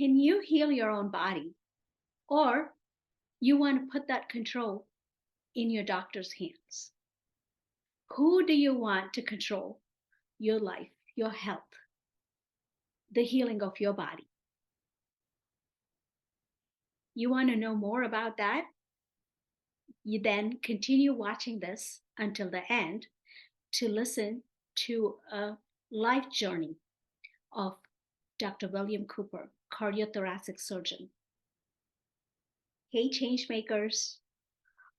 can you heal your own body? Or you want to put that control in your doctor's hands? Who do you want to control your life, your health, the healing of your body? You want to know more about that? You then continue watching this until the end to listen to a life journey of Dr. William Cooper, cardiothoracic surgeon. Hey, changemakers,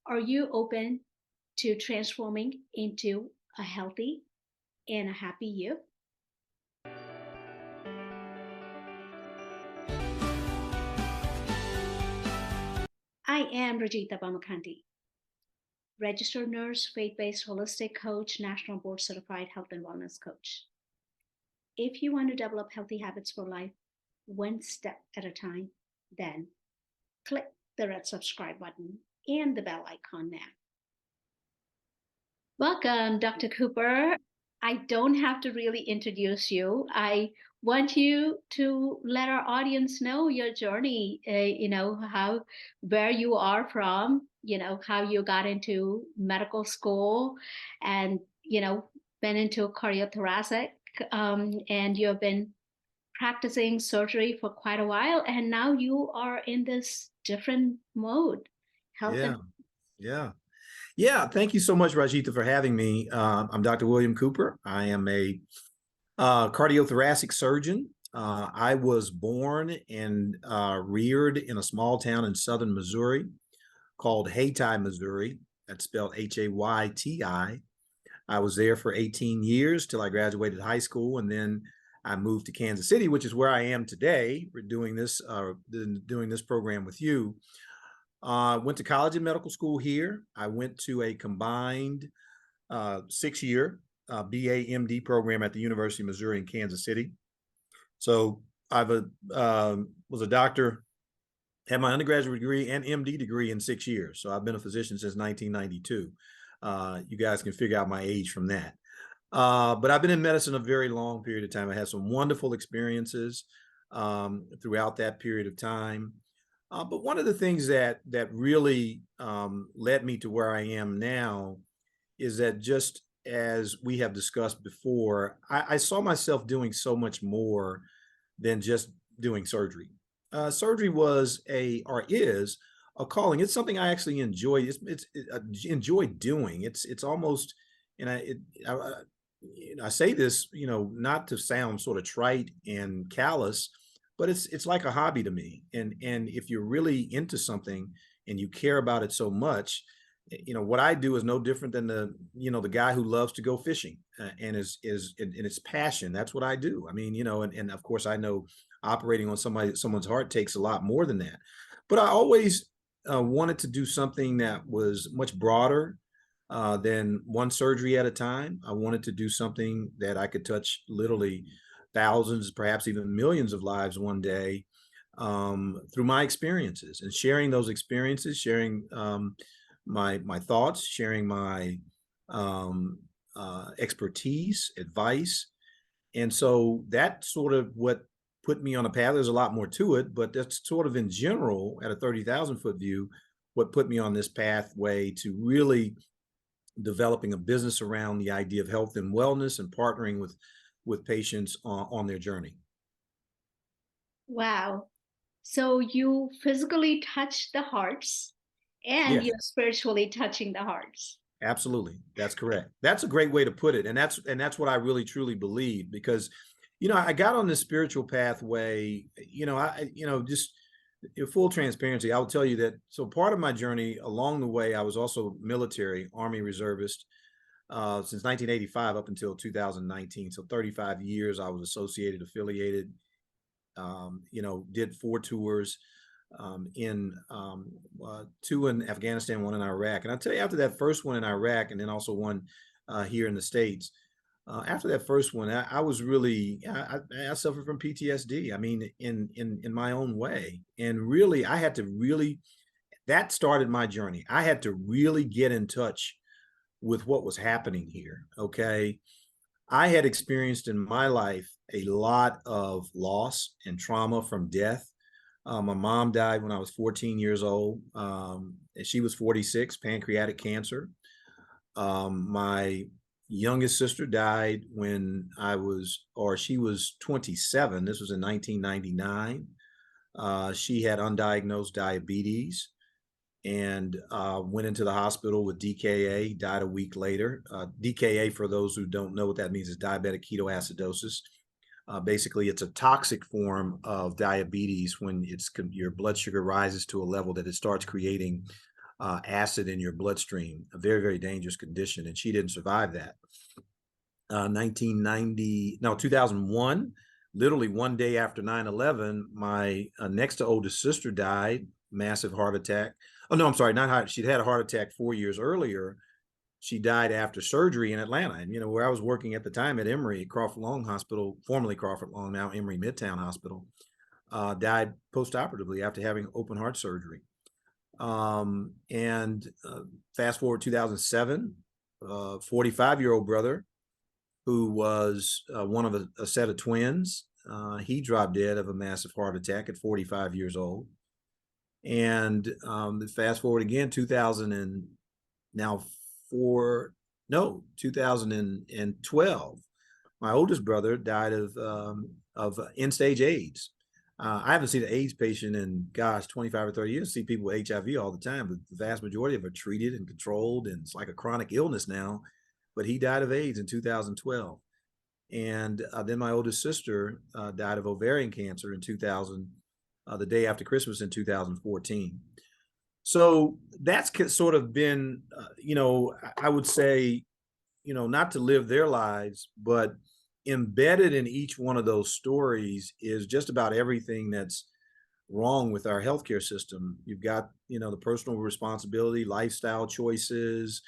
are you open to transforming into a healthy and a happy you? I am Rajitha Bommakanti, registered nurse, faith-based holistic coach, national board certified health and wellness coach. If you want to develop healthy habits for life, one step at a time, then click the red subscribe button and the bell icon now. Welcome, Dr. Cooper. I don't have to really introduce you. I want you to let our audience know your journey, where you are from, how you got into medical school and, been into cardiothoracic, and you've been practicing surgery for quite a while. And now you are in this different mode, health. Yeah. Yeah. Yeah. Thank you so much, Rajitha, for having me. I'm Dr. William Cooper. I am a cardiothoracic surgeon. I was born and reared in a small town in southern Missouri called Hayti, Missouri. That's spelled Hayyti. I was there for 18 years till I graduated high school, and then I moved to Kansas City, which is where I am today. We're doing this program with you. Went to college and medical school here. I went to a combined 6-year BA MD program at the University of Missouri in Kansas City. So I was a doctor, had my undergraduate degree and MD degree in 6 years. So I've been a physician since 1992. You guys can figure out my age from that. But I've been in medicine a very long period of time. I had some wonderful experiences throughout that period of time. But one of the things that really led me to where I am now is that, just as we have discussed before, I saw myself doing so much more than just doing surgery. Surgery was or is a calling. It's something I actually enjoy. Enjoy doing. It's almost, and I say this, not to sound sort of trite and callous, but it's like a hobby to me. And if you're really into something and you care about it so much, what I do is no different than the guy who loves to go fishing and is its passion. That's what I do. I mean, and of course I know operating on someone's heart takes a lot more than that. But I always wanted to do something that was much broader than one surgery at a time. I wanted to do something that I could touch literally thousands, perhaps even millions of lives one day through my experiences, and sharing those experiences, sharing my thoughts, sharing my expertise, advice. And so that's sort of what put me on a path. There's a lot more to it, but that's sort of in general, at a 30,000 foot view, what put me on this pathway to really developing a business around the idea of health and wellness and partnering with patients on their journey. Wow. So you physically touch the hearts and Yes. you're spiritually touching the hearts. Absolutely. That's correct. That's a great way to put it. And that's what I really truly believe, because, I got on this spiritual pathway, just in full transparency, I will tell you that. So part of my journey along the way, I was also military, Army reservist, since 1985 up until 2019. So 35 years I was associated, affiliated, did 4 tours, in 2 in Afghanistan, 1 in Iraq. And I'll tell you, after that first one in Iraq, and then also one here in the States, after that first one, I was really, I suffered from PTSD. I mean, in my own way. And really, that started my journey. I had to really get in touch with what was happening here. Okay. I had experienced in my life a lot of loss and trauma from death. My mom died when I was 14 years old, and she was 46, pancreatic cancer. My youngest sister died when she was 27. This was in 1999. She had undiagnosed diabetes and went into the hospital with DKA, died a week later. DKA, for those who don't know what that means, is diabetic ketoacidosis. Basically, it's a toxic form of diabetes when your blood sugar rises to a level that it starts creating acid in your bloodstream, a very, very dangerous condition. And she didn't survive that. 2001, literally one day after 9/11, my next to oldest sister died, massive heart attack. Oh, no, I'm sorry, not heart. She'd had a heart attack 4 years earlier. She died after surgery in Atlanta. And, where I was working at the time at Emory, Crawford Long Hospital, formerly Crawford Long, now Emory Midtown Hospital, died postoperatively after having open heart surgery. And fast forward 2007, 45-year-old brother who was one of a set of twins. He dropped dead of a massive heart attack at 45 years old. And fast forward again, 2012, my oldest brother died of end-stage AIDS. I haven't seen an AIDS patient in, 25 or 30 years. I see people with HIV all the time, but the vast majority of them are treated and controlled, and it's like a chronic illness now. But he died of AIDS in 2012. And then my oldest sister died of ovarian cancer in 2000, the day after Christmas in 2014. So that's sort of been, I would say, not to live their lives, but embedded in each one of those stories is just about everything that's wrong with our healthcare system. You've got, the personal responsibility, lifestyle choices,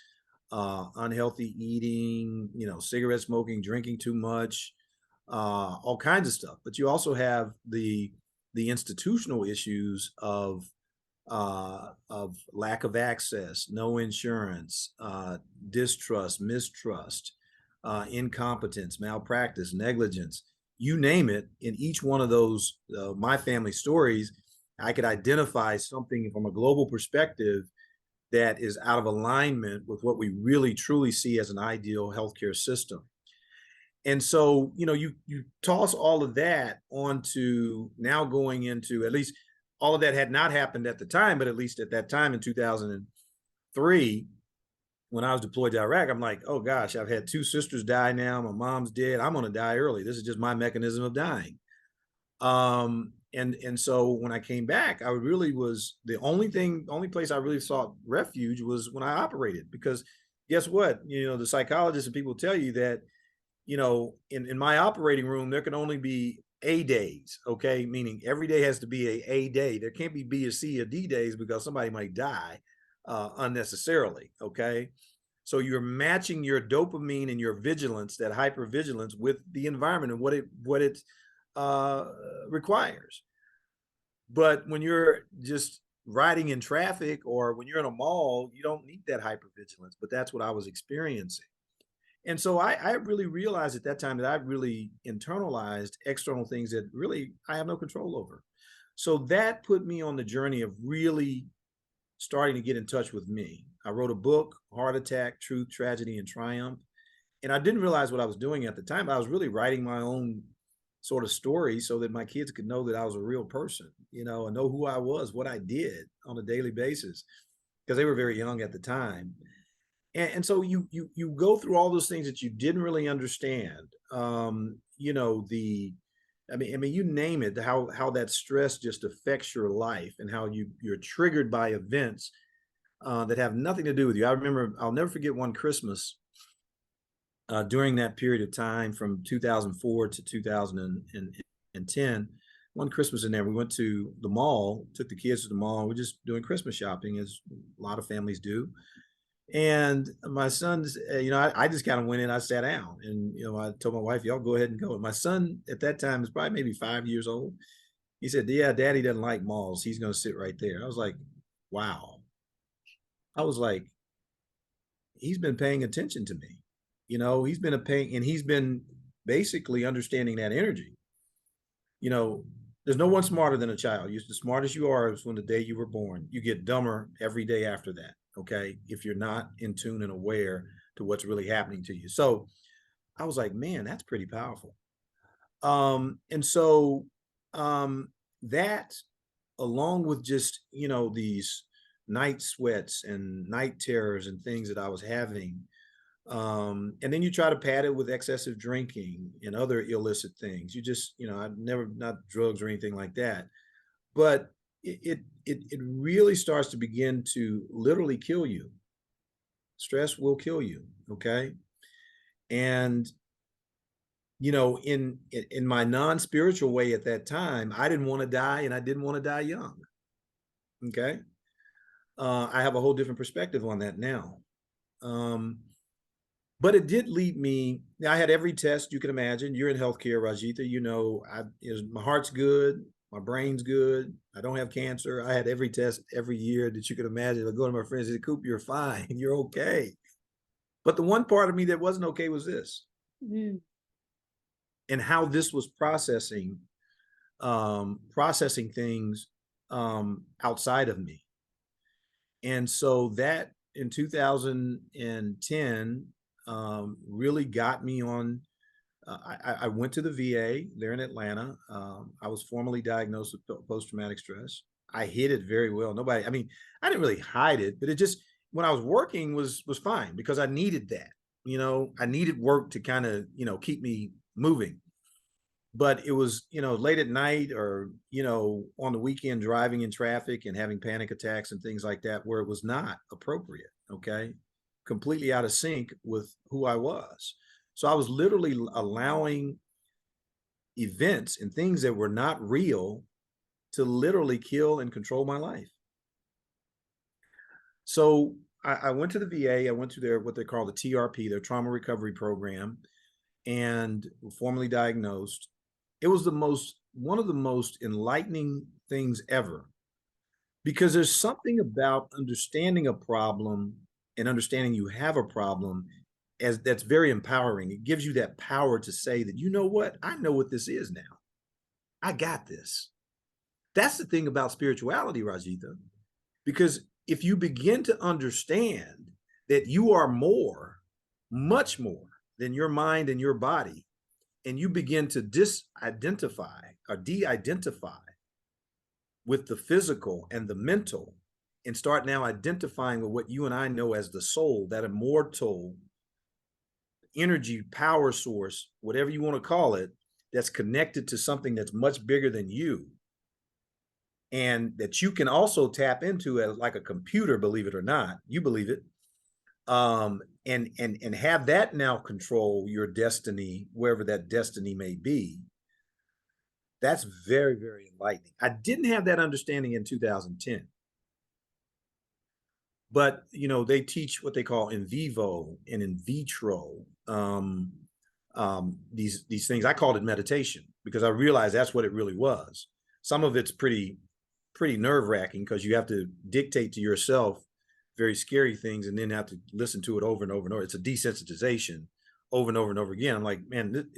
unhealthy eating, cigarette smoking, drinking too much, all kinds of stuff. But you also have the institutional issues of lack of access, no insurance, distrust, mistrust, incompetence, malpractice, negligence, you name it. In each one of those, my family stories, I could identify something from a global perspective that is out of alignment with what we really truly see as an ideal healthcare system. And so, you toss all of that onto now going into, at least all of that had not happened at the time, but at least at that time in 2003, when I was deployed to Iraq, I'm like, oh gosh, I've had two sisters die now. My mom's dead. I'm going to die early. This is just my mechanism of dying. And so when I came back, I really was the only place I really sought refuge was when I operated, because guess what? The psychologists and people tell you that, in my operating room, there can only be A days, okay? Meaning every day has to be a day. There can't be B or C or D days because somebody might die unnecessarily, okay? So you're matching your dopamine and your vigilance, that hypervigilance, with the environment and what it requires. But when you're just riding in traffic or when you're in a mall, you don't need that hypervigilance, but that's what I was experiencing. And so I really realized at that time that I really internalized external things that really I have no control over. So that put me on the journey of really starting to get in touch with me. I wrote a book, Heart Attack, Truth, Tragedy, and Triumph. And I didn't realize what I was doing at the time. I was really writing my own sort of story so that my kids could know that I was a real person, and know who I was, what I did on a daily basis, because they were very young at the time. And so you go through all those things that you didn't really understand. You name it, how that stress just affects your life and how you're triggered by events that have nothing to do with you. I remember, I'll never forget one Christmas during that period of time from 2004 to 2010. One Christmas in there, we went to the mall, took the kids to the mall. We're just doing Christmas shopping, as a lot of families do. And my son's, I just kind of went in, I sat down, and, I told my wife, y'all go ahead and go. And my son at that time was probably maybe 5 years old. He said, yeah, Daddy doesn't like malls. He's going to sit right there. I was like, wow. I was like, he's been paying attention to me. He's been a pain, and he's been basically understanding that energy. You know, there's no one smarter than a child. You're the smartest you are is from the day you were born. You get dumber every day after that. Okay. If you're not in tune and aware to what's really happening to you. So I was like, man, that's pretty powerful. And so that along with just, these night sweats and night terrors and things that I was having, and then you try to pad it with excessive drinking and other illicit things. You just, I've never, not drugs or anything like that, but it really starts to begin to literally kill you. Stress will kill you. Okay. And in my non-spiritual way at that time, I didn't want to die, and I didn't want to die young. Okay. I have a whole different perspective on that now. But it did lead me. I had every test you can imagine. You're in healthcare, Rajitha. My heart's good. My brain's good. I don't have cancer. I had every test every year that you could imagine. I go to my friends and say, Coop, you're fine. You're okay. But the one part of me that wasn't okay was this. Mm. And how this was processing things outside of me. And so that in 2010 really got me on. I went to the VA there in Atlanta. I was formally diagnosed with post-traumatic stress. I hid it very well. I didn't really hide it, but it just, when I was working was fine because I needed that. I needed work to kind of, keep me moving. But it was, late at night or, on the weekend driving in traffic and having panic attacks and things like that where it was not appropriate. Okay. Completely out of sync with who I was. So I was literally allowing events and things that were not real to literally kill and control my life. So I went to the VA. I went to their, what they call the TRP, their trauma recovery program, and formally diagnosed. It was one of the most enlightening things ever, because there's something about understanding a problem and understanding you have a problem that's very empowering. It gives you that power to say that, you know what, I know what this is now. I got this. That's the thing about spirituality, Rajitha, because if you begin to understand that you are more, much more than your mind and your body, and you begin to disidentify or de-identify with the physical and the mental, and start now identifying with what you and I know as the soul, that immortal energy power source, whatever you want to call it, that's connected to something that's much bigger than you, and that you can also tap into as like a computer, believe it or not, you believe it, and have that now control your destiny, wherever that destiny may be. That's very, very enlightening. I didn't have that understanding in 2010. But, they teach what they call in vivo and in vitro, these things. I called it meditation because I realized that's what it really was. Some of it's pretty nerve wracking because you have to dictate to yourself very scary things and then have to listen to it over and over and over. It's a desensitization over and over and over again. I'm like, man,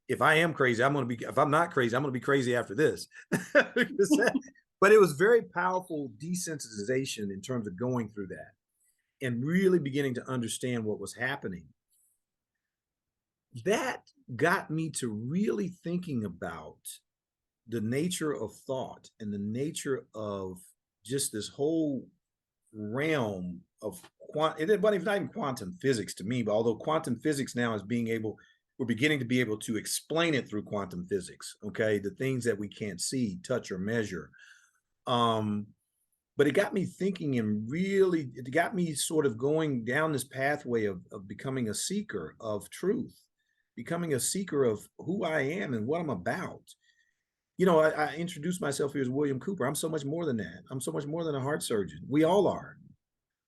if I am crazy, if I'm not crazy, I'm going to be crazy after this. But it was very powerful desensitization in terms of going through that and really beginning to understand what was happening. That got me to really thinking about the nature of thought and the nature of just this whole realm of not even quantum physics to me, but although quantum physics now is we're beginning to be able to explain it through quantum physics. Okay. The things that we can't see, touch, or measure. But it got me thinking, and really, it got me sort of going down this pathway of becoming a seeker of truth, becoming a seeker of who I am and what I'm about. I introduced myself here as William Cooper. I'm so much more than that. I'm so much more than a heart surgeon. We all are.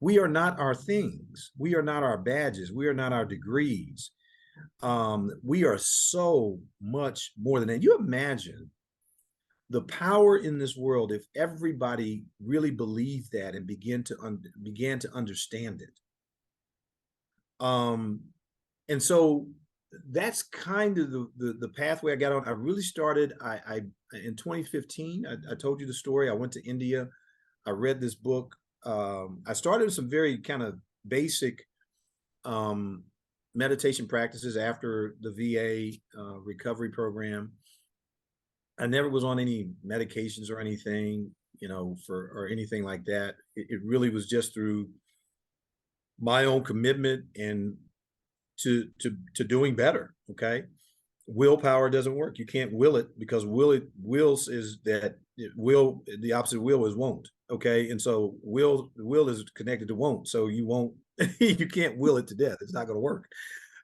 We are not our things. We are not our badges. We are not our degrees. We are so much more than that. You imagine the power in this world if everybody really believed that and began to understand it. And and so that's kind of the pathway I got on. I really started, I in 2015, I told you the story. I went to India. I read this book. I started some very kind of basic meditation practices after the VA recovery program. I never was on any medications or anything, or anything like that. It really was just through my own commitment and to doing better. Okay. Willpower doesn't work. You can't will it, because wills is that it will, the opposite of will is won't. Okay. And so will is connected to won't. So you won't, you can't will it to death. It's not going to work.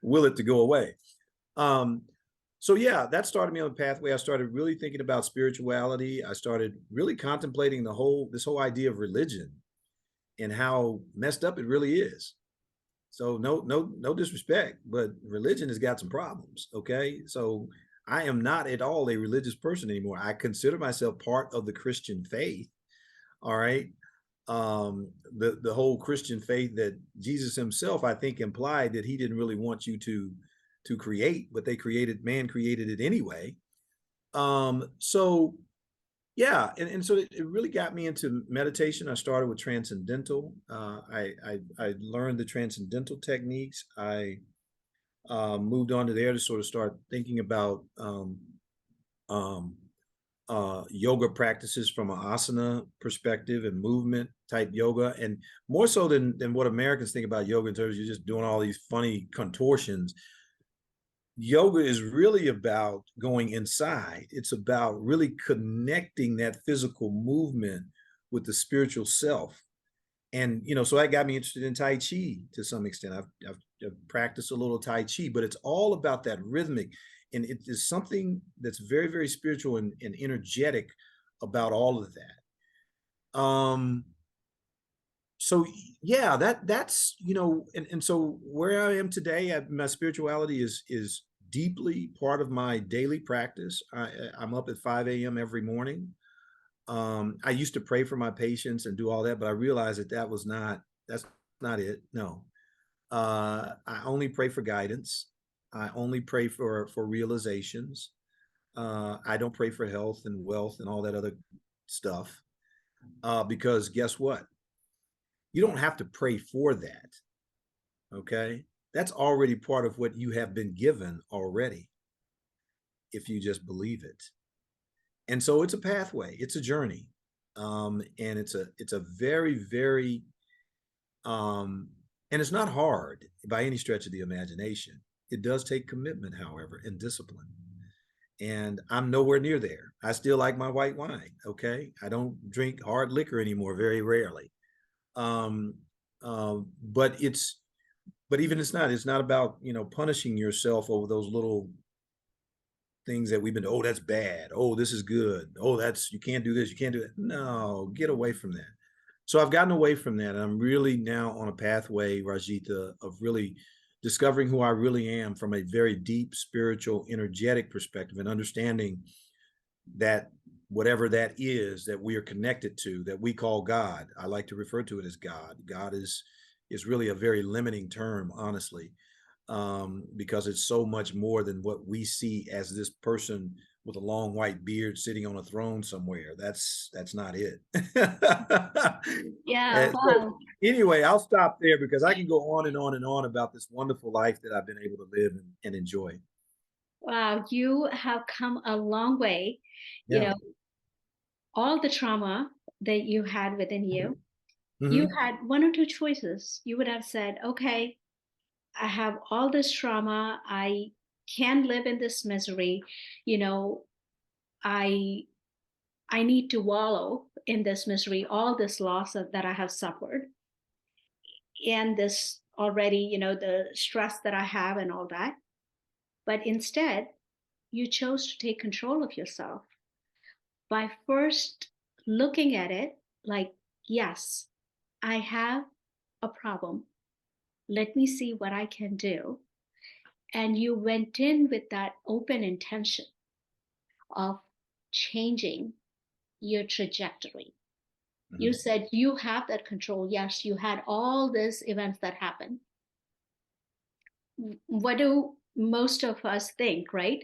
Will it to go away. Um, so yeah, that started me on the pathway. I started really thinking about spirituality. I started really contemplating this whole idea of religion and how messed up it really is. So no disrespect, but religion has got some problems. Okay. So I am not at all a religious person anymore. I consider myself part of the Christian faith. All right. The whole Christian faith that Jesus himself, I think, implied that he didn't really want you to create, but man created it anyway. So yeah, and so it really got me into meditation. I started with transcendental. I learned the transcendental techniques. I moved on to there to sort of start thinking about um, yoga practices from an asana perspective and movement type yoga, and more so than what Americans think about yoga in terms of you're just doing all these funny contortions. Yoga is really about going inside. It's about really connecting that physical movement with the spiritual self. And, so that got me interested in Tai Chi to some extent. I've practiced a little Tai Chi, but it's all about that rhythmic. And it is something that's very, very spiritual and energetic about all of that. So yeah, that's, and so where I am today, my spirituality is deeply part of my daily practice. I'm up at 5 a.m. every morning. I used to pray for my patients and do all that, but I realized that's not it. No. I only pray for guidance. I only pray for realizations. I don't pray for health and wealth and all that other stuff. Because guess what? You don't have to pray for that. Okay. That's already part of what you have been given already, if you just believe it. And so it's a pathway, it's a journey. And it's a very, very, and it's not hard by any stretch of the imagination. It does take commitment, however, and discipline. And I'm nowhere near there. I still like my white wine. Okay. I don't drink hard liquor anymore, very rarely. Um, but even it's not about, punishing yourself over those little things that we've been, oh, that's bad. Oh, this is good. Oh, you can't do this. You can't do that. No, get away from that. So I've gotten away from that. And I'm really now on a pathway, Rajitha, of really discovering who I really am from a very deep spiritual, energetic perspective, and understanding that whatever that is that we are connected to, that we call God. I like to refer to it as God. God is really a very limiting term, honestly, because it's so much more than what we see as this person with a long white beard sitting on a throne somewhere. That's not it. Yeah, And so, wow. anyway, I'll stop there because I can go on and on and on about this wonderful life that I've been able to live and enjoy. Wow, you have come a long way. You Yeah. know, all the trauma that you had within you, you Hmm. had one or two choices. You would have said, okay, I have all this trauma. I can't live in this misery. You know, I I need to wallow in this misery, all this loss that I have suffered, and this already, the stress that I have and all that. But instead, you chose to take control of yourself by first looking at it like, yes, I have a problem. Let me see what I can do. And you went in with that open intention of changing your trajectory. You Hmm. said you have that control. Yes, you had all these events that happened. what do most of us think, right?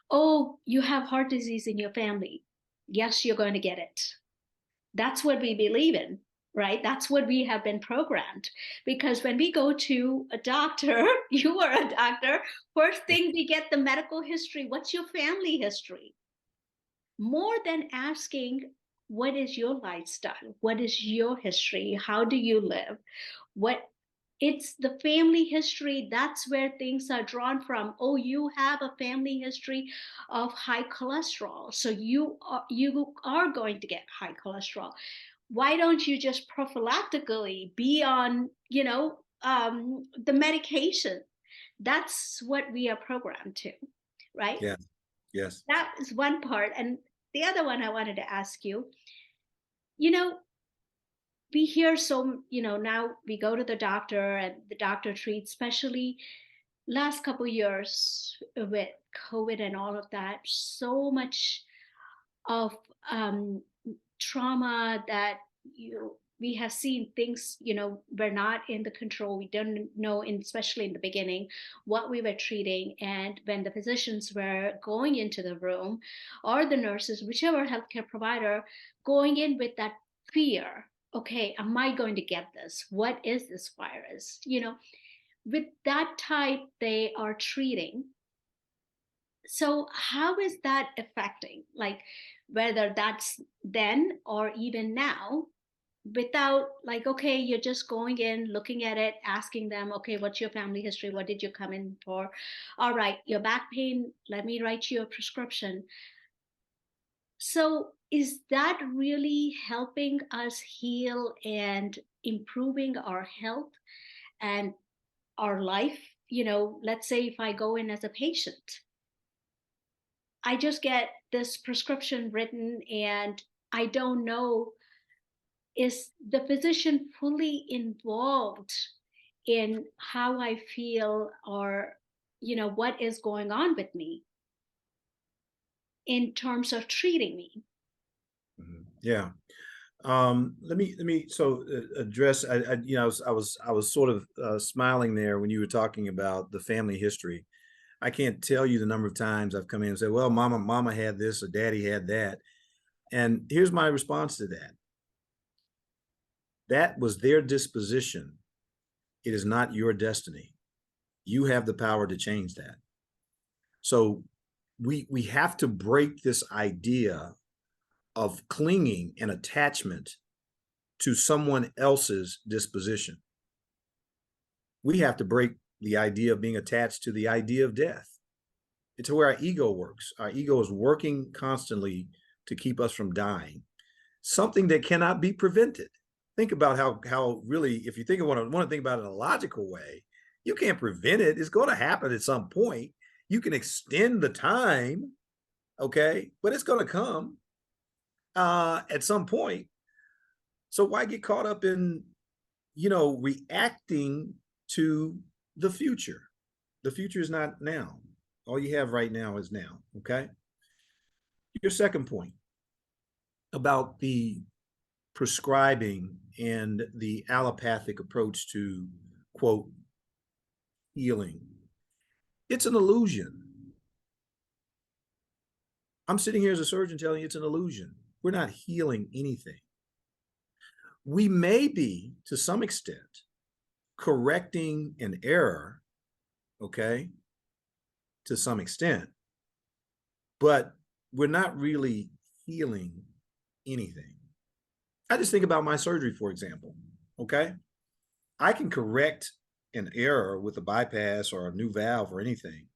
Oh, you have heart disease in your family. Yes, you're going to get it. That's what we believe in, right? That's what we have been programmed. Because when we go to a doctor, you are a doctor, first thing we get the medical history. What's your family history? More than asking, what is your lifestyle? What is your history? How do you live? What It's the family history. That's where things are drawn from. Oh, you have a family history of high cholesterol, so you are going to get high cholesterol. Why don't you just prophylactically be on, the medication? That's what we are programmed to, right? Yeah. Yes. That is one part. And the other one I wanted to ask you, you know we hear, so now we go to the doctor and the doctor treats, especially last couple years with COVID and all of that, so much of um, trauma that we have seen. Things, we're not in the control. We don't know, especially in the beginning, what we were treating. And when the physicians were going into the room, or the nurses, whichever healthcare provider, going in with that fear, okay, am I going to get this? What is this virus? With that type they are treating. So how is that affecting, like, whether that's then or even now, without, like, okay, you're just going in, looking at it, asking them, okay, what's your family history, what did you come in for? All right, your back pain, let me write you a prescription. So is that really helping us heal and improving our health and our life? Let's say if I go in as a patient, I just get this prescription written, and I don't know, is the physician fully involved in how I feel, or, what is going on with me in terms of treating me? Yeah. Let me address. I was sort of smiling there when you were talking about the family history. I can't tell you the number of times I've come in and said, "Well, mama had this or daddy had that," and here's my response to that: that was their disposition. It is not your destiny. You have the power to change that. So we have to break this idea of clinging and attachment to someone else's disposition. We have to break the idea of being attached to the idea of death. It's where our ego works. Our ego is working constantly to keep us from dying, something that cannot be prevented. Think about how really, if you want to think about it in a logical way, you can't prevent it. It's going to happen at some point. You can extend the time, okay, but it's going to come at some point. So why get caught up in, reacting to the future? The future is not now. All you have right now is now. Okay. Your second point about the prescribing and the allopathic approach to, quote, healing. It's an illusion. I'm sitting here as a surgeon telling you it's an illusion. We're not healing anything. We may be, to some extent, correcting an error, okay, to some extent, but we're not really healing anything. I just think about my surgery, for example, okay? I can correct an error with a bypass or a new valve or anything,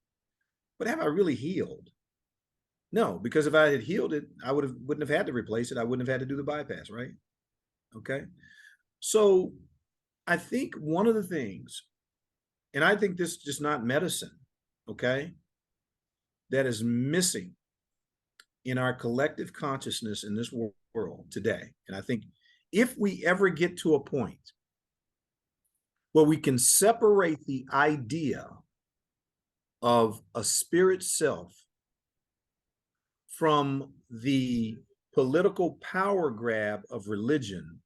but have I really healed? No, because if I had healed it, wouldn't have had to replace it. I wouldn't have had to do the bypass, right? Okay. So I think one of the things, and I think this is just not medicine, okay, that is missing in our collective consciousness in this world today. And I think if we ever get to a point where we can separate the idea of a spirit self from the political power grab of religion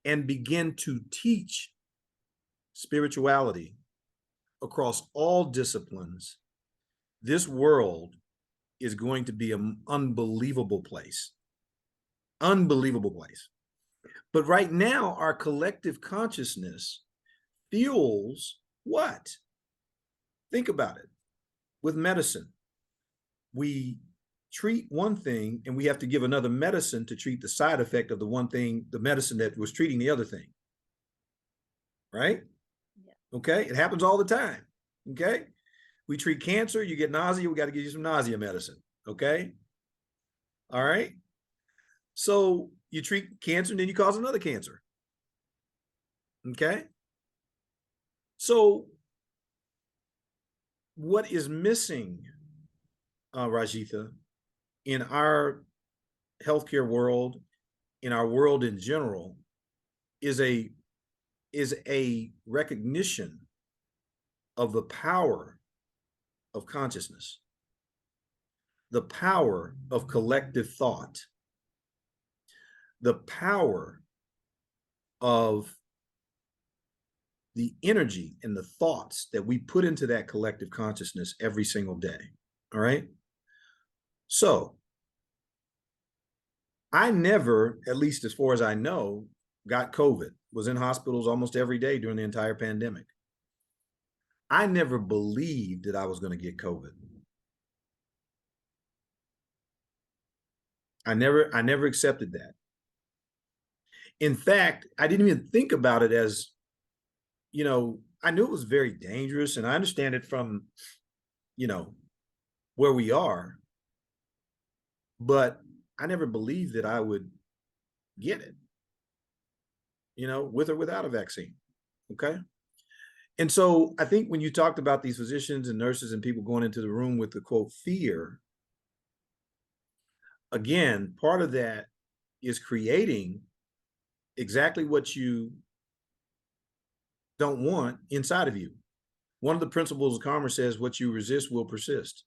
and begin to teach spirituality across all disciplines, this world is going to be an unbelievable place. Unbelievable place. But right now, our collective consciousness fuels what? Think about it. With medicine, we treat one thing and we have to give another medicine to treat the side effect of the one thing, the medicine that was treating the other thing. Right? Yeah. Okay. It happens all the time. Okay. We treat cancer, you get nausea, we got to give you some nausea medicine. Okay. All right. So you treat cancer and then you cause another cancer. Okay. So what is missing, Rajitha, in our healthcare world, in our world in general, is a recognition of the power of consciousness, the power of collective thought, the power of the energy and the thoughts that we put into that collective consciousness every single day. All right. So I never, at least as far as I know, got COVID, was in hospitals almost every day during the entire pandemic. I never believed that I was going to get COVID. I never accepted that. In fact, I didn't even think about it as, you know, I knew it was very dangerous, and I understand it from, you know, where we are, but I never believed that I would get it, you know, with or without a vaccine. Okay. And so I think when you talked about these physicians and nurses and people going into the room with the quote fear, again, part of that is creating exactly what you don't want inside of you. One of the principles of karma says what you resist will persist.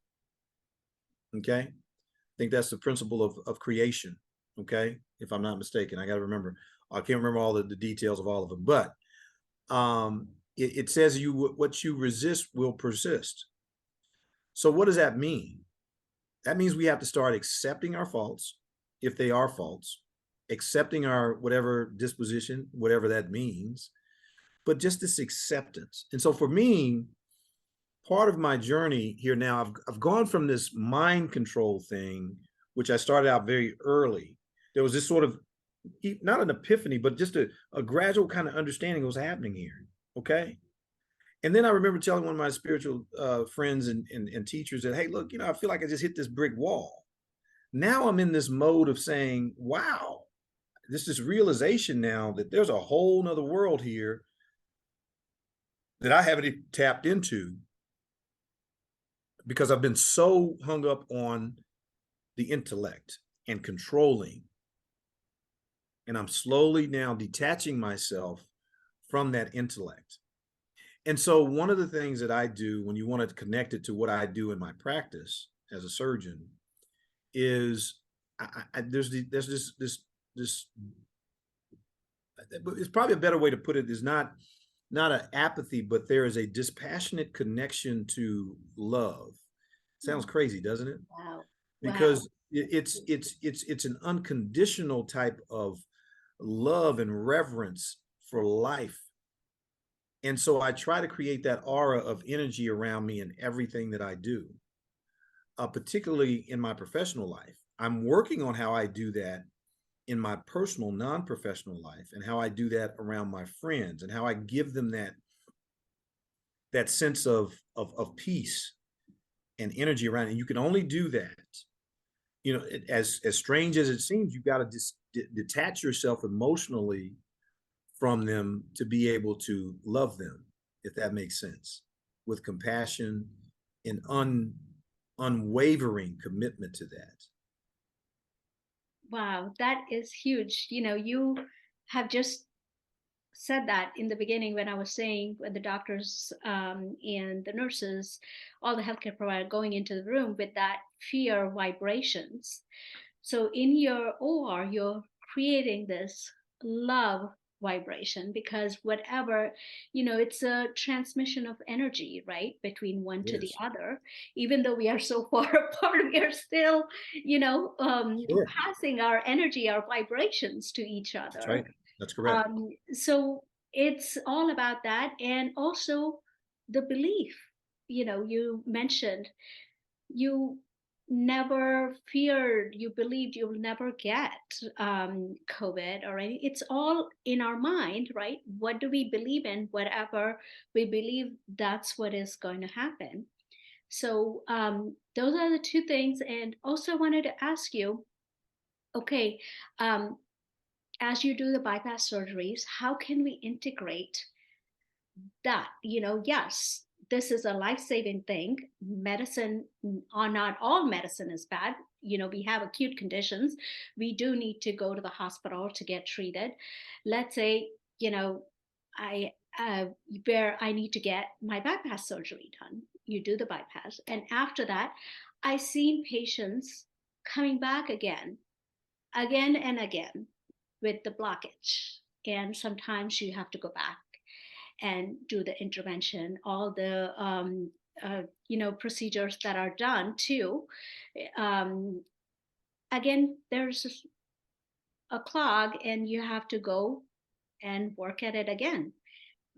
Okay. I think that's the principle of creation. Okay. If I'm not mistaken, I got to remember, I can't remember all the details of all of them, but it says what you resist will persist. So what does that mean? That means we have to start accepting our faults, if they are faults, accepting our whatever disposition, whatever that means, but just this acceptance. And so for me, part of my journey here now, I've gone from this mind control thing, which I started out very early. There was this sort of, not an epiphany, but just a gradual kind of understanding of what's happening here. Okay. And then I remember telling one of my spiritual friends and teachers that, hey, look, you know, I feel like I just hit this brick wall. Now I'm in this mode of saying, wow, this realization now that there's a whole nother world here that I haven't tapped into because I've been so hung up on the intellect and controlling. And I'm slowly now detaching myself from that intellect. And so one of the things that I do when you want to connect it to what I do in my practice as a surgeon is there's this it's probably a better way to put it is not an apathy, but there is a dispassionate connection to love. Sounds crazy, doesn't it? Wow. Because it's an unconditional type of love and reverence for life. And so I try to create that aura of energy around me in everything that I do, particularly in my professional life. I'm working on how I do that in my personal, non-professional life, and how I do that around my friends, and how I give them that sense of peace and energy around it. And you can only do that, you know, as strange as it seems, you've got to detach yourself emotionally from them to be able to love them, if that makes sense, with compassion and unwavering commitment to that. Wow, that is huge. You know, you have just said that in the beginning when I was saying when the doctors and the nurses, all the healthcare providers going into the room with that fear vibrations. So in your OR, you're creating this love vibration, because whatever, it's a transmission of energy, right, between one to the Yes. other. Even though we are so far apart, we are still, Sure. passing our energy, our vibrations to each That's other. right. That's correct. So it's all about that. And also the belief, you mentioned you never feared, you believed you'll never get COVID or anything. It's all in our mind, right? What do we believe in? Whatever we believe, that's what is going to happen. So those are the two things. And also wanted to ask you, okay, um, as you do the bypass surgeries, how can we integrate that, yes, this is a life-saving thing. Medicine, or not all medicine is bad. We have acute conditions, we do need to go to the hospital to get treated. Let's say, I where I need to get my bypass surgery done, you do the bypass, and after that I've seen patients coming back again and again with the blockage, and sometimes you have to go back and do the intervention, all the procedures that are done too. Um, Again, there's a clog, and you have to go and work at it again.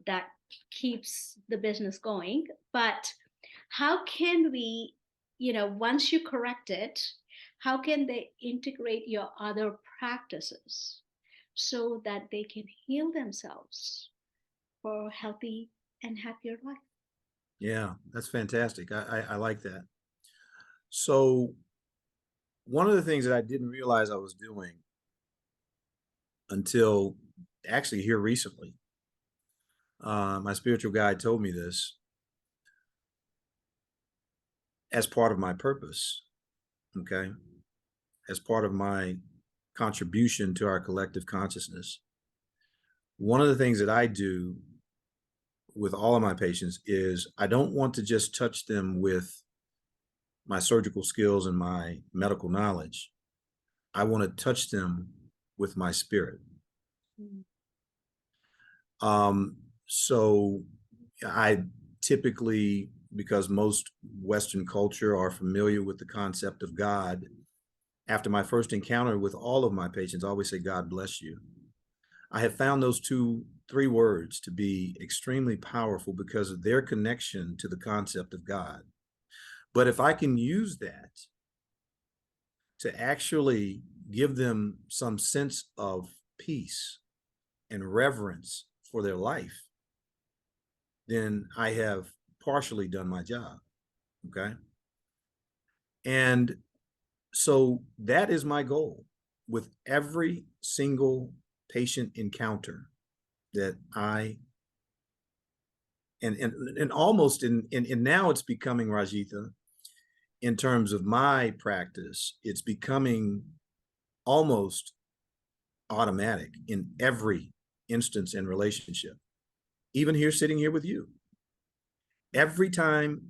That keeps the business going. But how can we, once you correct it, how can they integrate your other practices so that they can heal themselves for a healthy and happier life? Yeah, that's fantastic. I like that. So one of the things that I didn't realize I was doing until actually here recently, my spiritual guide told me this as part of my purpose, okay, as part of my contribution to our collective consciousness. One of the things that I do with all of my patients is I don't want to just touch them with my surgical skills and my medical knowledge. I want to touch them with my spirit. Mm. So I typically, because most Western culture are familiar with the concept of God, after my first encounter with all of my patients, I always say, God bless you. I have found those three words to be extremely powerful because of their connection to the concept of God. But if I can use that to actually give them some sense of peace and reverence for their life, then I have partially done my job. Okay. And so that is my goal with every single patient encounter that I and almost in now it's becoming, Rajitha, in terms of my practice, it's becoming almost automatic in every instance and relationship. Even here sitting here with you. Every time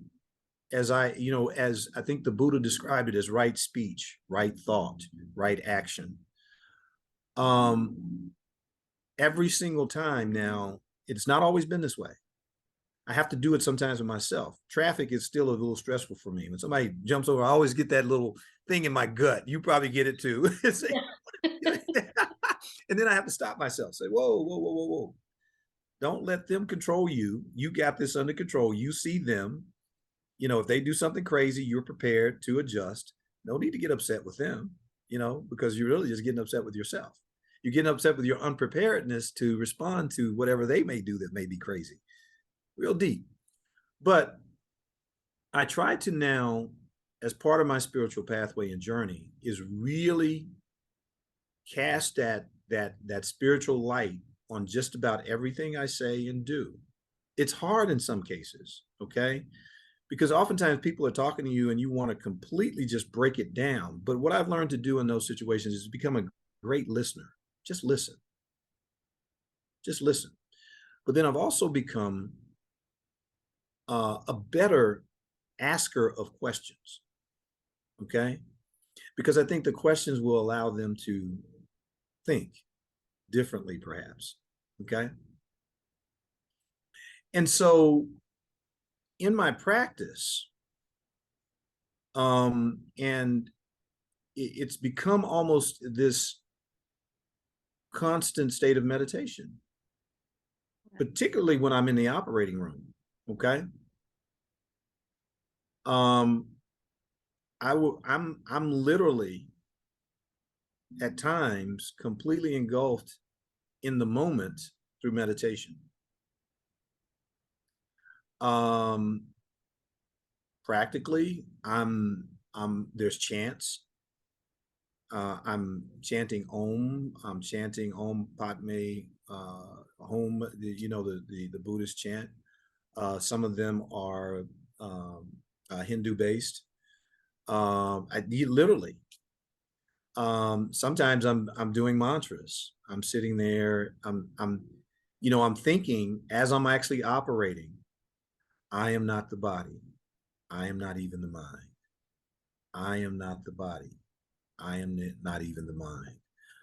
as as I think the Buddha described it as right speech, right thought, right action. Um, every single time now, it's not always been this way. I have to do it sometimes with myself. Traffic is still a little stressful for me. When somebody jumps over, I always get that little thing in my gut. You probably get it too. And then I have to stop myself, say, whoa, whoa, whoa, whoa, whoa. Don't let them control you. You got this under control. You see them. If they do something crazy, you're prepared to adjust. No need to get upset with them, because you're really just getting upset with yourself. You're getting upset with your unpreparedness to respond to whatever they may do that may be crazy. Real deep. But I try to now, as part of my spiritual pathway and journey, is really cast that spiritual light on just about everything I say and do. It's hard in some cases, okay? Because oftentimes people are talking to you and you want to completely just break it down. But what I've learned to do in those situations is become a great listener. Just listen. Just listen. But then I've also become a better asker of questions, okay? Because I think the questions will allow them to think differently, perhaps. Okay. And so in my practice, and it's become almost this constant state of meditation, particularly when I'm in the operating room. Okay. I'm literally at times completely engulfed in the moment through meditation. Practically, there's chants. I'm chanting Om. I'm chanting Om Padme Hum. The Buddhist chant. Some of them are Hindu based. I literally. Sometimes I'm doing mantras. I'm sitting there. I'm thinking as I'm actually operating. I am not the body. I am not even the mind. I am not the body. I am not even the mind.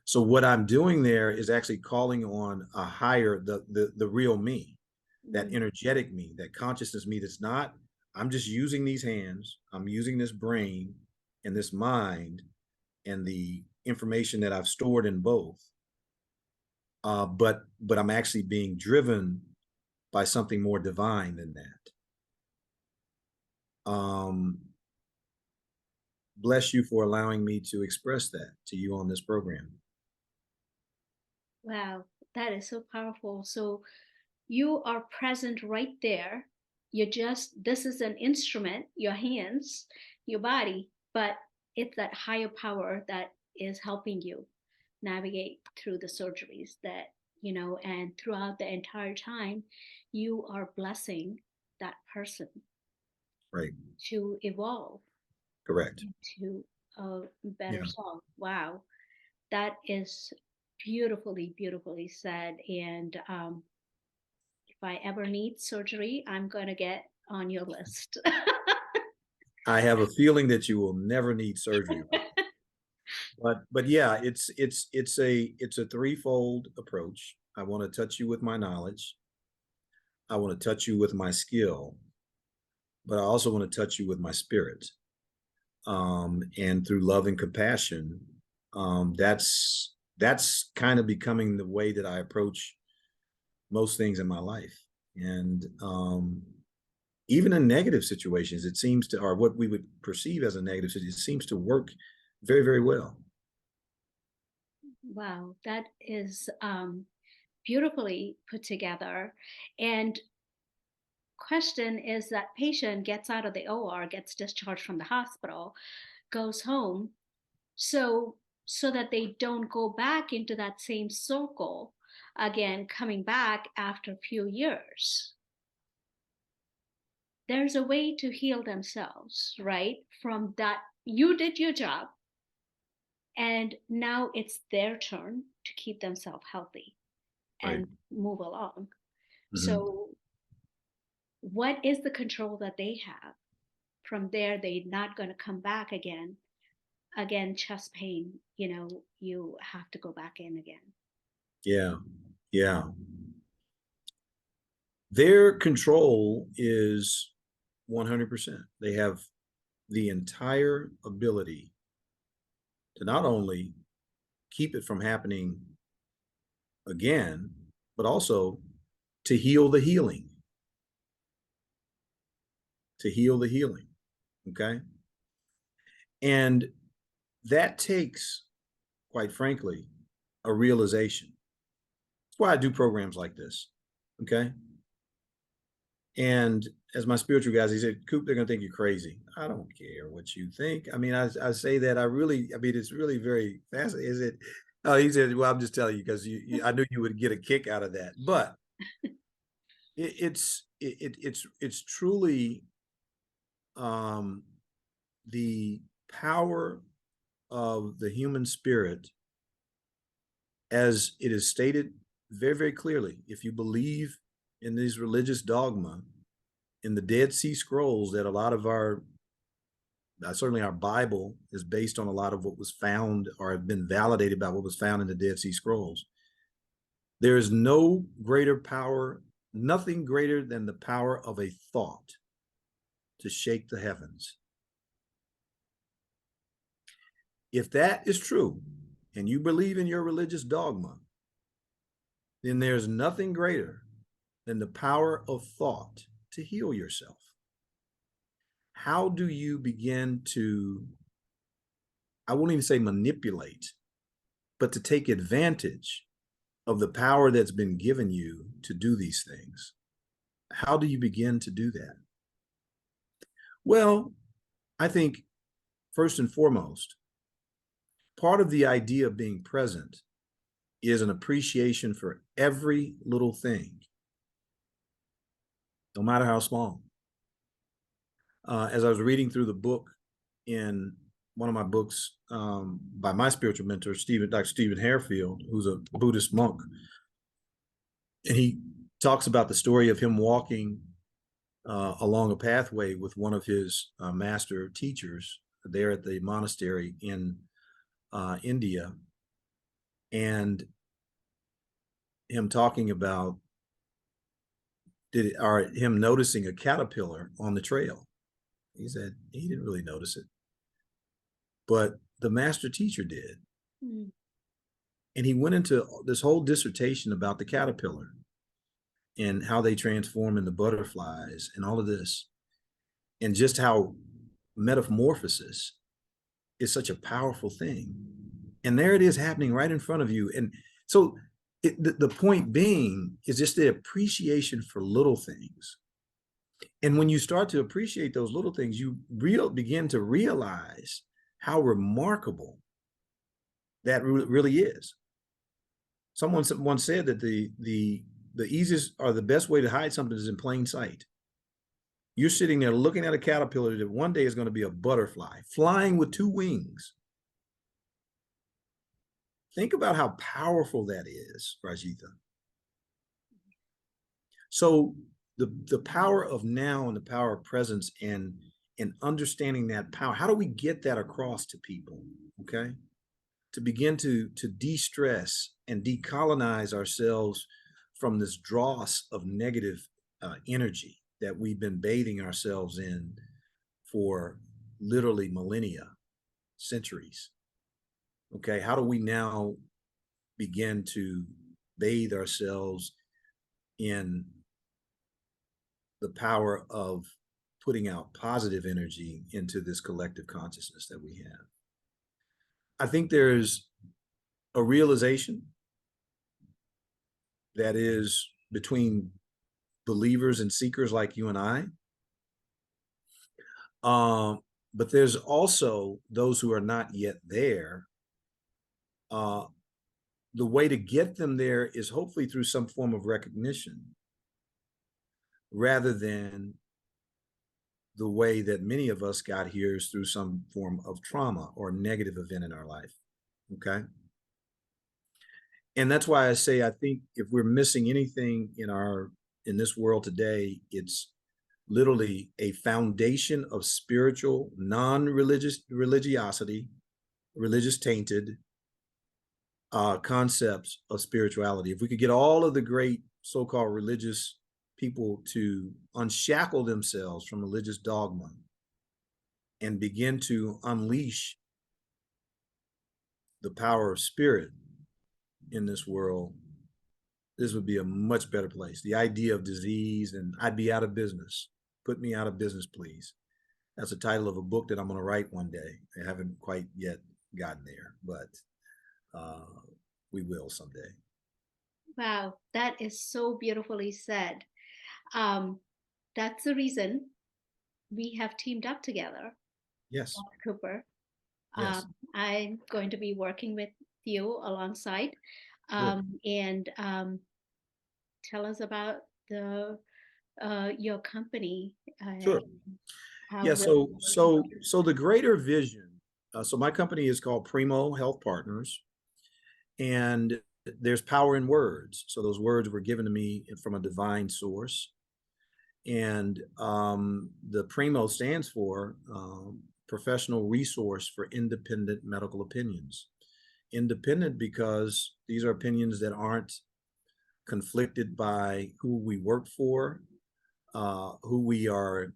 So what I'm doing there is actually calling on a higher, the real me, that energetic me, that consciousness me that's not, I'm just using these hands, I'm using this brain and this mind and the information that I've stored in both. But I'm actually being driven by something more divine than that. Bless you for allowing me to express that to you on this program. Wow, that is so powerful. So you are present right there. This is an instrument, your hands, your body, but it's that higher power that is helping you navigate through the surgeries and throughout the entire time, you are blessing that person Right. to evolve Correct. into a better Yeah. self. Wow, that is beautifully, beautifully said. And if I ever need surgery, I'm going to get on your list. I have a feeling that you will never need surgery. But yeah, it's a threefold approach. I want to touch you with my knowledge. I want to touch you with my skill, but I also want to touch you with my spirit. And through love and compassion, that's kind of becoming the way that I approach most things in my life. And even in negative situations, it seems to, or what we would perceive as a negative situation, it seems to work very, very well. Wow, that is beautifully put together. And question is that patient gets out of the OR, gets discharged from the hospital, goes home, so that they don't go back into that same circle again, coming back after a few years. There's a way to heal themselves, right? From that, you did your job, and now it's their turn to keep themselves healthy Right. and move along. Mm-hmm. So what is the control that they have? From there, they're not going to come back again. Again, chest pain, you have to go back in again. Yeah. Yeah. Their control is 100%. They have the entire ability to not only keep it from happening again, but also to heal the healing. To heal the healing. Okay. And that takes, quite frankly, a realization. That's why I do programs like this. Okay. And as my spiritual guys, he said, Coop, they're going to think you're crazy. I don't care what you think. I mean, I say that it's really very fascinating. Is it? Oh, he said, well, I'm just telling you because I knew you would get a kick out of that. But it's truly the power of the human spirit, as it is stated very, very clearly. If you believe in these religious dogma, in the Dead Sea Scrolls, that a lot of certainly our Bible is based on a lot of what was found or have been validated by what was found in the Dead Sea Scrolls. There is no greater power, nothing greater than the power of a thought to shake the heavens. If that is true, and you believe in your religious dogma, then there's nothing greater than the power of thought to heal yourself. How do you begin to, I won't even say manipulate, but to take advantage of the power that's been given you to do these things? How do you begin to do that? Well, I think first and foremost, part of the idea of being present is an appreciation for every little thing, no matter how small. As I was reading through the book in one of my books by my spiritual mentor, Dr. Stephen Harefield, who's a Buddhist monk, and he talks about the story of him walking along a pathway with one of his master teachers there at the monastery in India, and him talking about him noticing a caterpillar on the trail. He said he didn't really notice it, but the master teacher did. Mm. And he went into this whole dissertation about the caterpillar and how they transform into butterflies and all of this, and just how metamorphosis is such a powerful thing. And there it is happening right in front of you. And so the point being is just the appreciation for little things. And when you start to appreciate those little things, you begin to realize how remarkable that really is. Someone once said that the easiest or the best way to hide something is in plain sight. You're sitting there looking at a caterpillar that one day is going to be a butterfly, flying with two wings. Think about how powerful that is, Rajitha. So the power of now and the power of presence and understanding that power, how do we get that across to people? Okay. To begin to de-stress and decolonize ourselves from this dross of negative energy that we've been bathing ourselves in for literally millennia, centuries. Okay, how do we now begin to bathe ourselves in the power of putting out positive energy into this collective consciousness that we have? I think there's a realization that is between believers and seekers like you and I. But there's also those who are not yet there. The way to get them there is hopefully through some form of recognition, rather than the way that many of us got here is through some form of trauma or negative event in our life. Okay. And that's why I say, I think if we're missing anything in this world today, it's literally a foundation of spiritual, religiosity, religious tainted concepts of spirituality. If we could get all of the great so-called religious people to unshackle themselves from religious dogma and begin to unleash the power of spirit in this world, this would be a much better place. The idea of disease and I'd be out of business. Put me out of business, please. That's the title of a book that I'm going to write one day. I haven't quite yet gotten there, but we will someday. Wow, that is so beautifully said. That's the reason we have teamed up together. Yes. Dr. Cooper. Yes. I'm going to be working with you alongside. Sure. And tell us about your company. Sure. Yeah. So the greater vision. So my company is called Primo Health Partners, and there's power in words. So those words were given to me from a divine source, and the Primo stands for Professional Resource for Independent Medical Opinions. Independent because these are opinions that aren't conflicted by who we work for, who we are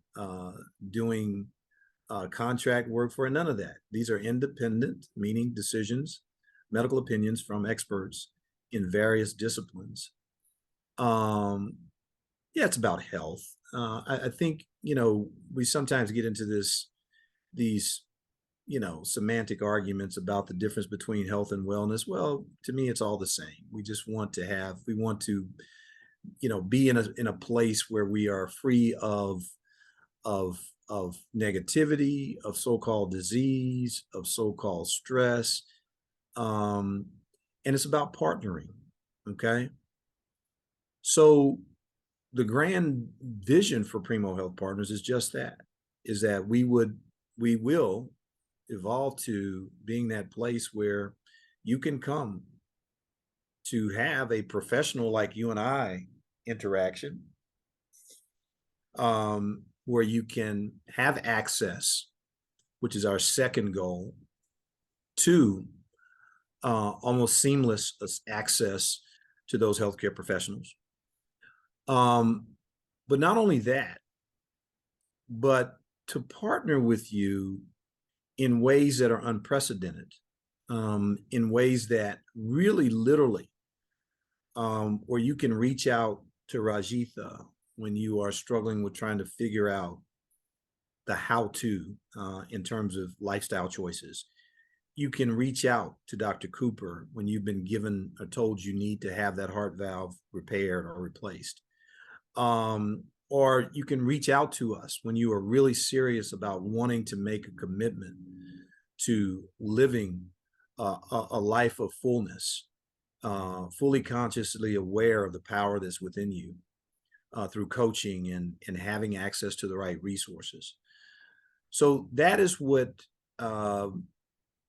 doing contract work for, none of that. These are independent, meaning decisions, medical opinions from experts in various disciplines. Yeah, it's about health. I think, we sometimes get into these, semantic arguments about the difference between health and wellness. Well, to me, it's all the same. We want to, be in a place where we are free of of negativity, of so-called disease, of so-called stress. Um, and it's about partnering. Okay. So the grand vision for Primo Health Partners is just that, is that we will evolve to being that place where you can come to have a professional like you and I interaction, where you can have access, which is our second goal, to almost seamless access to those healthcare professionals. But not only that, but to partner with you in ways that are unprecedented, in ways that really literally, where you can reach out to Rajitha when you are struggling with trying to figure out the how-to in terms of lifestyle choices. You can reach out to Dr. Cooper when you've been given or told you need to have that heart valve repaired or replaced. Or you can reach out to us when you are really serious about wanting to make a commitment to living a life of fullness, fully consciously aware of the power that's within you through coaching and having access to the right resources. So that is what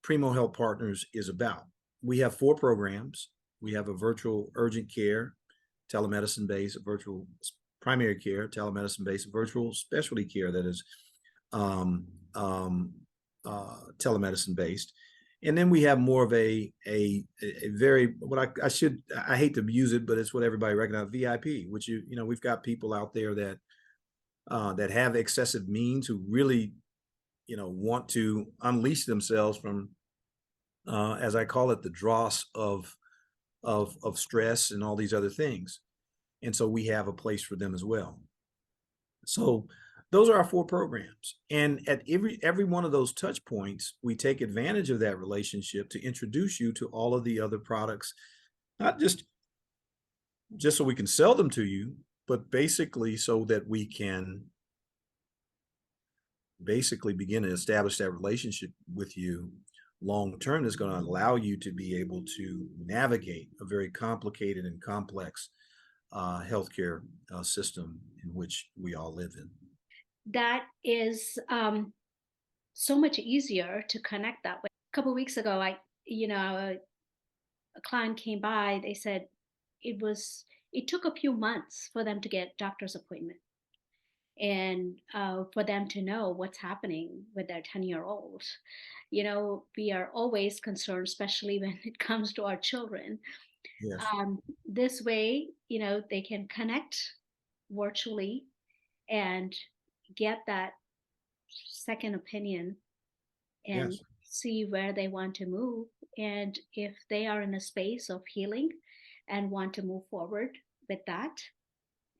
Primo Health Partners is about. We have 4 programs. We have a virtual urgent care, telemedicine-based, virtual primary care, telemedicine-based, virtual specialty care that is telemedicine-based. And then we have more of a very, I hate to use it, but it's what everybody recognizes, VIP, which we've got people out there that have excessive means who really, want to unleash themselves from, as I call it, the dross of stress and all these other things. And so we have a place for them as well. So those are our 4 programs. And at every one of those touch points, we take advantage of that relationship to introduce you to all of the other products, not just so we can sell them to you, but basically so that we can basically begin to establish that relationship with you long term is going to allow you to be able to navigate a very complicated and complex healthcare system in which we all live in. That is so much easier to connect that way. A couple of weeks ago, a client came by. They said it took a few months for them to get doctor's appointment, and for them to know what's happening with their 10-year-old. We are always concerned, especially when it comes to our children. Yes. This way, they can connect virtually and get that second opinion and Yes. see where they want to move. And if they are in a space of healing and want to move forward with that,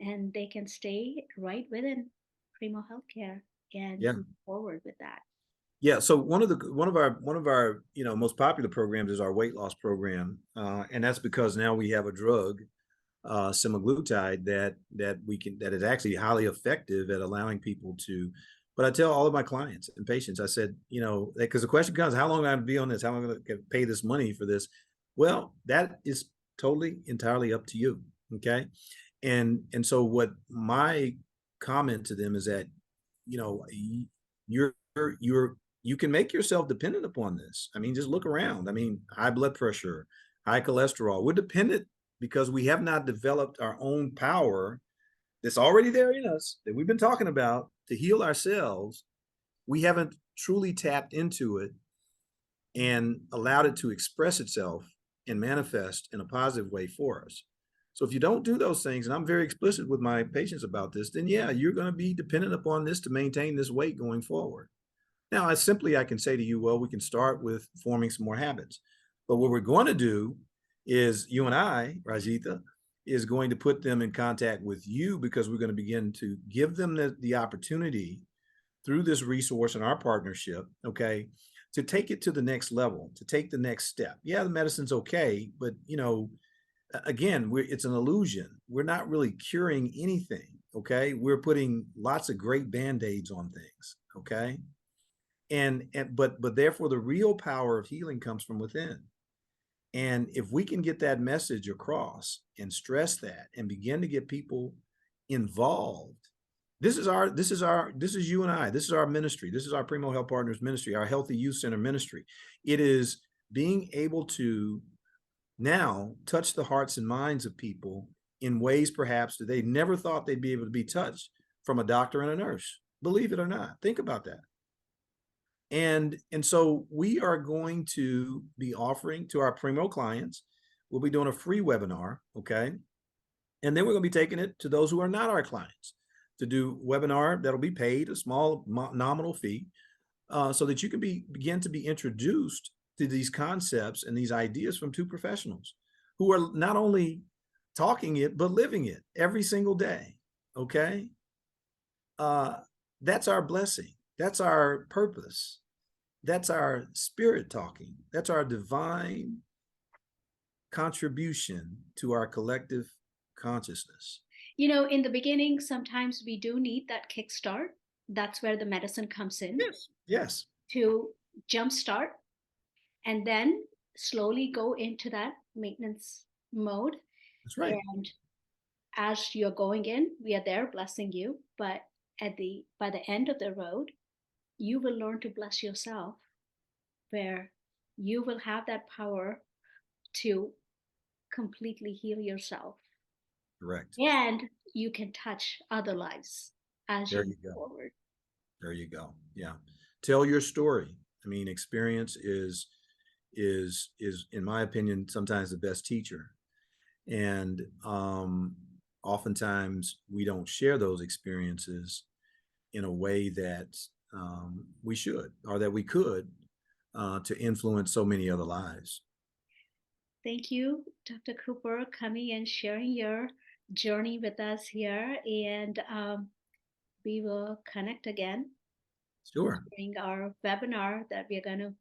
and they can stay right within Primo Healthcare and Yeah. move forward with that. Yeah. So one of our most popular programs is our weight loss program, and that's because now we have a drug, semaglutide, that is actually highly effective at allowing people to. But I tell all of my clients and patients, I said, because the question comes, how long am I going to be on this? How am I going to pay this money for this? Well, that is totally entirely up to you. Okay. And so what my comment to them is that, you're you can make yourself dependent upon this. I mean, just look around. I mean, high blood pressure, high cholesterol. We're dependent because we have not developed our own power that's already there in us that we've been talking about to heal ourselves. We haven't truly tapped into it and allowed it to express itself and manifest in a positive way for us. So if you don't do those things, and I'm very explicit with my patients about this, then yeah, you're going to be dependent upon this to maintain this weight going forward. Now, I can say to you, well, we can start with forming some more habits. But what we're going to do is you and I, Rajitha, is going to put them in contact with you, because we're going to begin to give them the opportunity through this resource and our partnership, okay, to take it to the next level, to take the next step. Yeah, the medicine's okay, but again, it's an illusion. We're not really curing anything, okay? We're putting lots of great band-aids on things, okay? But therefore the real power of healing comes from within. And if we can get that message across and stress that and begin to get people involved, this is you and I, this is our ministry. This is our Primo Health Partners ministry, our Healthy Youth Center ministry. It is being able to now touch the hearts and minds of people in ways perhaps that they never thought they'd be able to be touched from a doctor and a nurse. Believe it or not. Think about that. And so we are going to be offering to our Primo clients, we'll be doing a free webinar, okay? And then we're going to be taking it to those who are not our clients to do webinar that'll be paid, a small nominal fee, so that you can begin to be introduced to these concepts and these ideas from two professionals who are not only talking it, but living it every single day, okay? That's our blessing. That's our purpose. That's our spirit talking. That's our divine contribution to our collective consciousness. In the beginning, sometimes we do need that kickstart. That's where the medicine comes in. Yes. Yes. To jumpstart, and then slowly go into that maintenance mode. That's right. And as you're going in, we are there blessing you. But by the end of the road, you will learn to bless yourself, where you will have that power to completely heal yourself. Correct. And you can touch other lives as you move forward. There you go. Yeah. Tell your story. I mean, experience is in my opinion sometimes the best teacher. And oftentimes we don't share those experiences in a way that we should, or that we could, to influence so many other lives. Thank you, Dr. Cooper, coming and sharing your journey with us here. And we will connect again. Sure. During our webinar that we're going to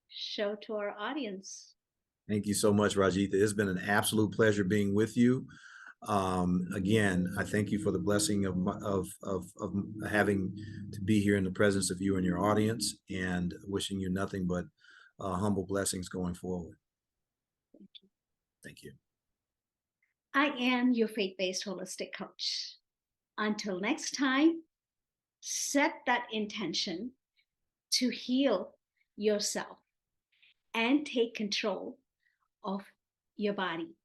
show to our audience. Thank you so much, Rajitha. It's been an absolute pleasure being with you. Again, I thank you for the blessing of having to be here in the presence of you and your audience, and wishing you nothing but humble blessings going forward. Thank you. Thank you. I am your faith-based holistic coach. Until next time, set that intention to heal yourself and take control of your body.